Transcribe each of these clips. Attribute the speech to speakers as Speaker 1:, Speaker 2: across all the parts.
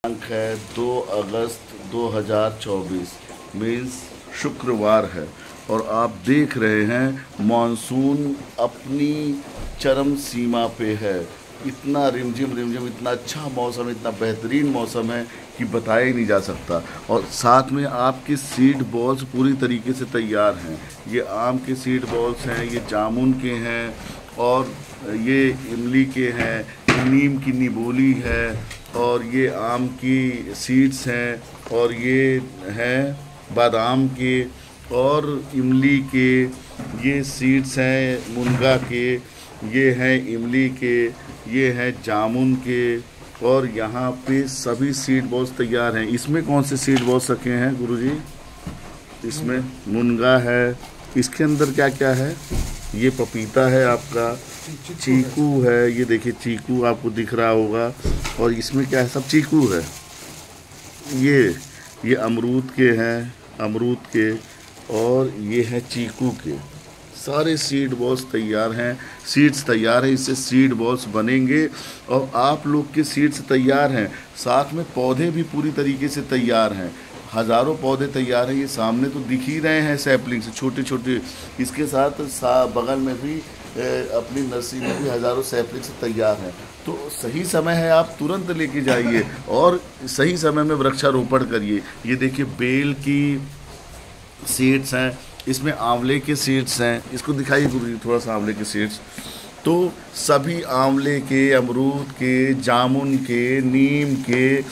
Speaker 1: दिनांक है 2 अगस्त 2024 मीन्स शुक्रवार है और आप देख रहे हैं मानसून अपनी चरम सीमा पे है। इतना रिमझिम इतना अच्छा मौसम, इतना बेहतरीन मौसम है कि बताया ही नहीं जा सकता। और साथ में आपके सीड बॉल्स पूरी तरीके से तैयार हैं। ये आम के सीड बॉल्स हैं, ये जामुन के हैं और ये इमली के हैं, नीम की निबोली है और ये आम की सीड्स हैं और ये हैं बादाम के और इमली के, ये सीड्स हैं मुनगा के, ये हैं इमली के, ये हैं जामुन के और यहाँ पे सभी सीड बॉल्स तैयार हैं। इसमें कौन से सीड बॉल्स रखे हैं गुरुजी? इसमें मुनगा है। इसके अंदर क्या क्या है? ये पपीता है आपका, चीकू है, ये देखिए चीकू आपको दिख रहा होगा। और इसमें क्या है? सब चीकू है। ये अमरूद के हैं, अमरूद के, और ये है चीकू के। सारे सीड बॉल्स तैयार हैं, सीड्स तैयार हैं, इससे सीड बॉल्स बनेंगे और आप लोग के सीड्स तैयार हैं। साथ में पौधे भी पूरी तरीके से तैयार हैं, हज़ारों पौधे तैयार हैं। ये सामने तो दिख ही रहे हैं सैपलिंग से छोटे छोटे। इसके साथ बगल में भी अपनी नर्सरी में भी हज़ारों सैपलिंग से तैयार हैं। तो सही समय है, आप तुरंत लेके जाइए और सही समय में वृक्षारोपण करिए। ये देखिए बेल की सीड्स हैं, इसमें आंवले के सीड्स हैं। इसको दिखाइए गुरु जी थोड़ा सा, आंवले के सीड्स। तो सभी आंवले के, अमरूद के, जामुन के, नीम के,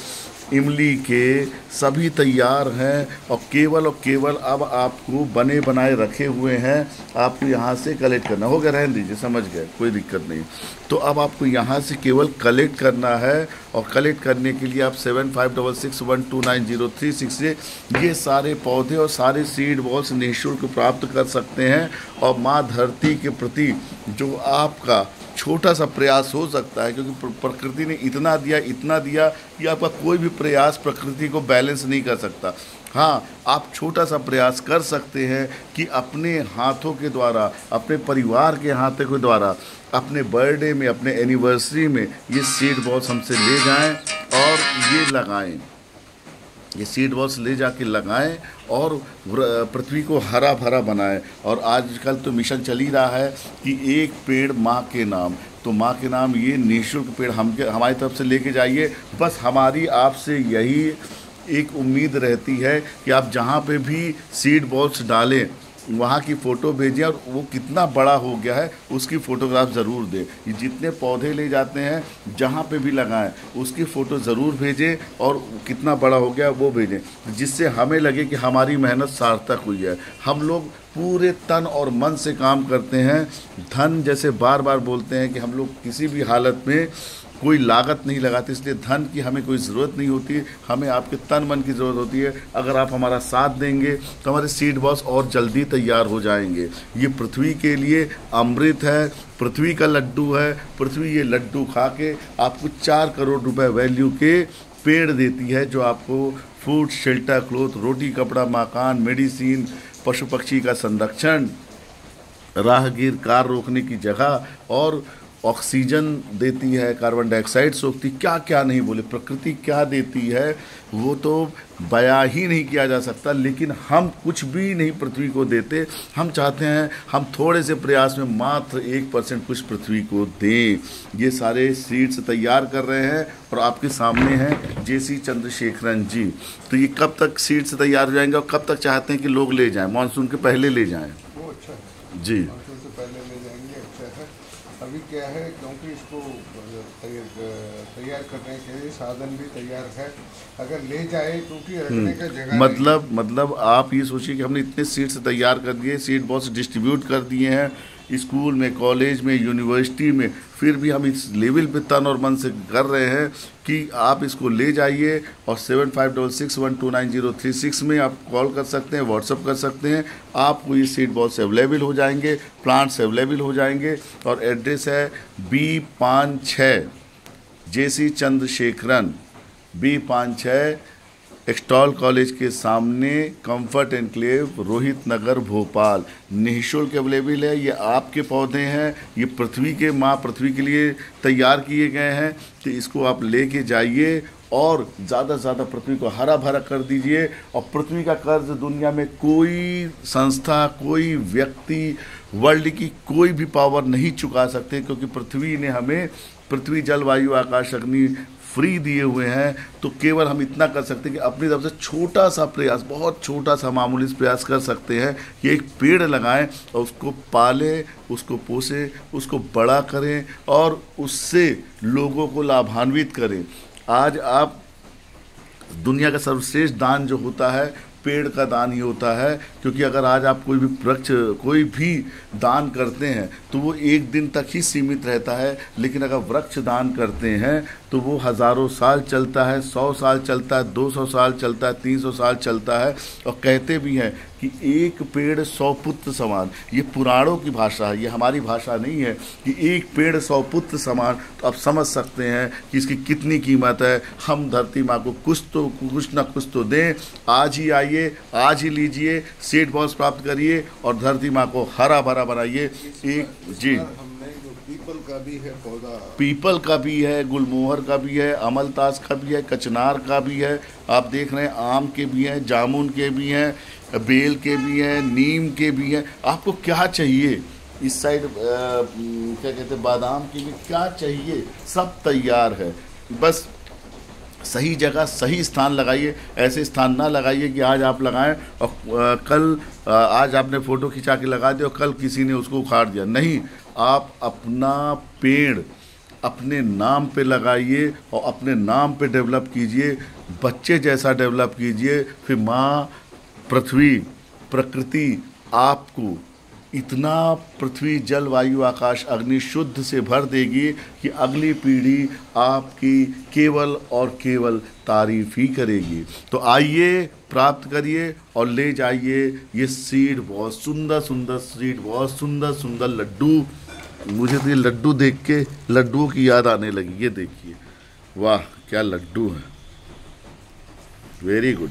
Speaker 1: इमली के सभी तैयार हैं और केवल अब आपको बने बनाए रखे हुए हैं। आपको यहाँ से कलेक्ट करना होगा, रहने दीजिए, समझ गए, कोई दिक्कत नहीं। तो अब आपको यहाँ से केवल कलेक्ट करना है और कलेक्ट करने के लिए आप 7566129036 से ये सारे पौधे और सारे सीड बॉल्स निःशुल्क प्राप्त कर सकते हैं। और माँ धरती के प्रति जो आपका छोटा सा प्रयास हो सकता है, क्योंकि प्रकृति ने इतना दिया कि आपका कोई भी प्रयास प्रकृति को बैलेंस नहीं कर सकता। हाँ, आप छोटा सा प्रयास कर सकते हैं कि अपने हाथों के द्वारा, अपने परिवार के हाथों के द्वारा, अपने बर्थडे में, अपने एनिवर्सरी में ये सीड बॉल्स हमसे ले जाएं और ये लगाएं। ये सीड बॉल्स ले जाके लगाएं और पृथ्वी को हरा भरा बनाएं। और आजकल तो मिशन चल ही रहा है कि एक पेड़ माँ के नाम, तो माँ के नाम ये निःशुल्क पेड़ हमारी तरफ से लेके जाइए। बस हमारी आपसे यही एक उम्मीद रहती है कि आप जहाँ पे भी सीड बॉल्स डालें वहाँ की फ़ोटो भेजें और वो कितना बड़ा हो गया है उसकी फ़ोटोग्राफ ज़रूर दें। ये जितने पौधे ले जाते हैं जहाँ पे भी लगाएं उसकी फ़ोटो ज़रूर भेजें और कितना बड़ा हो गया वो भेजें, जिससे हमें लगे कि हमारी मेहनत सार्थक हुई है। हम लोग पूरे तन और मन से काम करते हैं। धन जैसे बार बार बोलते हैं कि हम लोग किसी भी हालत में कोई लागत नहीं लगाते, इसलिए धन की हमें कोई ज़रूरत नहीं होती। हमें आपके तन मन की ज़रूरत होती है। अगर आप हमारा साथ देंगे तो हमारे सीड बॉल्स और जल्दी तैयार हो जाएंगे। ये पृथ्वी के लिए अमृत है, पृथ्वी का लड्डू है। पृथ्वी ये लड्डू खा के आपको 4 करोड़ रुपए वैल्यू के पेड़ देती है, जो आपको फूड, शेल्टर, क्लोथ, रोटी, कपड़ा, मकान, मेडिसिन, पशु पक्षी का संरक्षण, राहगीर कार रोकने की जगह और ऑक्सीजन देती है, कार्बन डाइऑक्साइड सोखती, क्या क्या नहीं बोले। प्रकृति क्या देती है वो तो बयां ही नहीं किया जा सकता। लेकिन हम कुछ भी नहीं पृथ्वी को देते। हम चाहते हैं हम थोड़े से प्रयास में मात्र 1% कुछ पृथ्वी को दें। ये सारे सीड्स तैयार कर रहे हैं और आपके सामने हैं जेसी चंद्रशेखरन जी। तो ये कब तक सीड्स तैयार हो जाएंगे और कब तक चाहते हैं कि लोग ले जाएं? मानसून के पहले ले जाएं।
Speaker 2: वो अच्छा है
Speaker 1: जी,
Speaker 2: मानसून से पहले ले जाएंगे, अच्छा है। अभी क्या है, क्योंकि इसको तैयार करने के लिए साधन भी तैयार है। अगर ले जाए क्योंकि रखने का जगह
Speaker 1: मतलब आप ये सोचिए कि हमने इतने सीड्स तैयार कर दिए, सीड बॉल्स डिस्ट्रीब्यूट कर दिए हैं स्कूल में, कॉलेज में, यूनिवर्सिटी में, फिर भी हम इस लेवल पे तन और मन से कर रहे हैं कि आप इसको ले जाइए। और 7566129036 में आप कॉल कर सकते हैं, व्हाट्सअप कर सकते हैं। आपको ये सीड बॉल्स अवेलेबल हो जाएंगे, प्लांट्स अवेलेबल हो जाएंगे। और एड्रेस है B56 जेसी चंद्रशेखरन, B56 एक्सटॉल कॉलेज के सामने, कंफर्ट एनक्लेव, रोहित नगर, भोपाल। निःशुल्क अवेलेबल है। ये आपके पौधे हैं, ये पृथ्वी के माँ पृथ्वी के लिए तैयार किए गए हैं। तो इसको आप लेके जाइए और ज़्यादा से ज़्यादा पृथ्वी को हरा भरा कर दीजिए। और पृथ्वी का कर्ज दुनिया में कोई संस्था, कोई व्यक्ति, वर्ल्ड की कोई भी पावर नहीं चुका सकते, क्योंकि पृथ्वी ने हमें पृथ्वी, जल, वायु, आकाश, अग्नि फ्री दिए हुए हैं। तो केवल हम इतना कर सकते हैं कि अपनी तरफ से छोटा सा प्रयास, बहुत छोटा सा मामूली प्रयास कर सकते हैं कि एक पेड़ लगाएं और उसको पालें, उसको पोसें, उसको बड़ा करें और उससे लोगों को लाभान्वित करें। आज आप दुनिया का सर्वश्रेष्ठ दान जो होता है पेड़ का दान ही होता है, क्योंकि अगर आज आप कोई भी वृक्ष, कोई भी दान करते हैं तो वो एक दिन तक ही सीमित रहता है, लेकिन अगर वृक्ष दान करते हैं तो वो हज़ारों साल चलता है, 100 साल चलता है, 200 साल चलता है, 300 साल चलता है। और कहते भी हैं कि एक पेड़ 100 पुत्र समान। ये पुराणों की भाषा है, ये हमारी भाषा नहीं है कि एक पेड़ 100 पुत्र समान। तो आप समझ सकते हैं कि इसकी कितनी कीमत है। हम धरती माँ को कुछ ना कुछ तो दें। आज ही आइए, आज ही लीजिए, सीड बॉल्स प्राप्त करिए और धरती माँ को हरा भरा बनाइए। एक जी,
Speaker 2: पीपल का भी है पौधा,
Speaker 1: पीपल का भी है, गुलमोहर का भी है, अमलतास का भी है, कचनार का भी है, आप देख रहे हैं आम के भी हैं, जामुन के भी हैं, बेल के भी हैं, नीम के भी हैं। आपको क्या चाहिए? इस साइड क्या कहते हैं, बादाम की भी, क्या चाहिए? सब तैयार है। बस सही जगह, सही स्थान लगाइए। ऐसे स्थान ना लगाइए कि आज आप लगाएं और कल आज आपने फ़ोटो खिंचा के लगा दिया और कल किसी ने उसको उखाड़ दिया। नहीं, आप अपना पेड़ अपने नाम पे लगाइए और अपने नाम पे डेवलप कीजिए, बच्चे जैसा डेवलप कीजिए। फिर माँ पृथ्वी, प्रकृति आपको इतना पृथ्वी, जल, वायु, आकाश, अग्नि शुद्ध से भर देगी कि अगली पीढ़ी आपकी केवल और केवल तारीफ ही करेगी। तो आइए, प्राप्त करिए और ले जाइए ये सीड। बहुत सुंदर सुंदर सीड, बहुत सुंदर सुंदर लड्डू। मुझे तो ये लड्डू देख के लड्डुओं की याद आने लगी। ये देखिए, वाह क्या लड्डू है, वेरी गुड।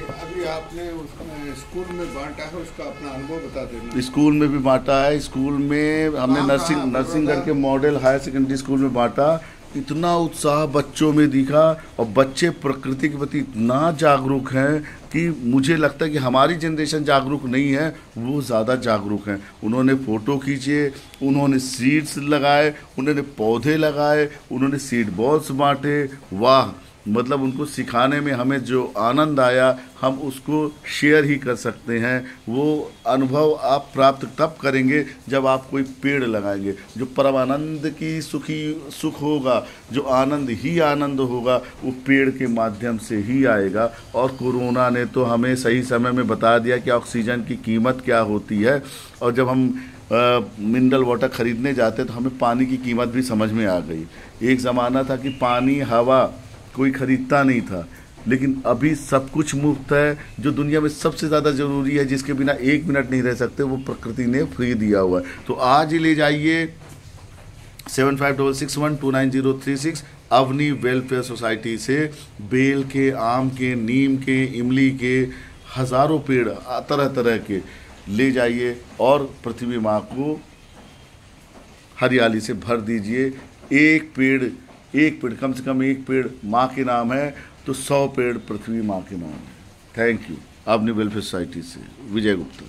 Speaker 2: अभी आपने उसमें स्कूल में बांटा है, उसका अपना अनुभव बता देना।
Speaker 1: स्कूल में भी बांटा है। स्कूल में हमने नरसिंहगढ़ के मॉडल हायर सेकेंडरी स्कूल में बांटा। इतना उत्साह बच्चों में दिखा और बच्चे प्रकृति के प्रति इतना जागरूक हैं कि मुझे लगता है कि हमारी जनरेशन जागरूक नहीं है, वो ज़्यादा जागरूक हैं। उन्होंने फ़ोटो खींचे, उन्होंने सीड्स लगाए, उन्होंने पौधे लगाए, उन्होंने सीड बॉल्स बांटे। वाह, मतलब उनको सिखाने में हमें जो आनंद आया हम उसको शेयर ही कर सकते हैं। वो अनुभव आप प्राप्त तब करेंगे जब आप कोई पेड़ लगाएंगे। जो परमानंद की सुख होगा, जो आनंद ही आनंद होगा, वो पेड़ के माध्यम से ही आएगा। और कोरोना ने तो हमें सही समय में बता दिया कि ऑक्सीजन की कीमत क्या होती है। और जब हम मिनरल वाटर ख़रीदने जाते तो हमें पानी की कीमत भी समझ में आ गई। एक ज़माना था कि पानी, हवा कोई खरीदता नहीं था, लेकिन अभी सब कुछ मुफ्त है। जो दुनिया में सबसे ज़्यादा ज़रूरी है, जिसके बिना 1 मिनट नहीं रह सकते, वो प्रकृति ने फ्री दिया हुआ है। तो आज ही ले जाइए 7566129036 अवनी वेलफेयर सोसाइटी से बेल के, आम के, नीम के, इमली के हज़ारों पेड़ तरह तरह के ले जाइए और पृथ्वी माँ को हरियाली से भर दीजिए। एक पेड़ कम से कम, एक पेड़ माँ के नाम है तो 100 पेड़ पृथ्वी माँ के नाम है। Thank you. Avani welfare society से विजय गुप्ता।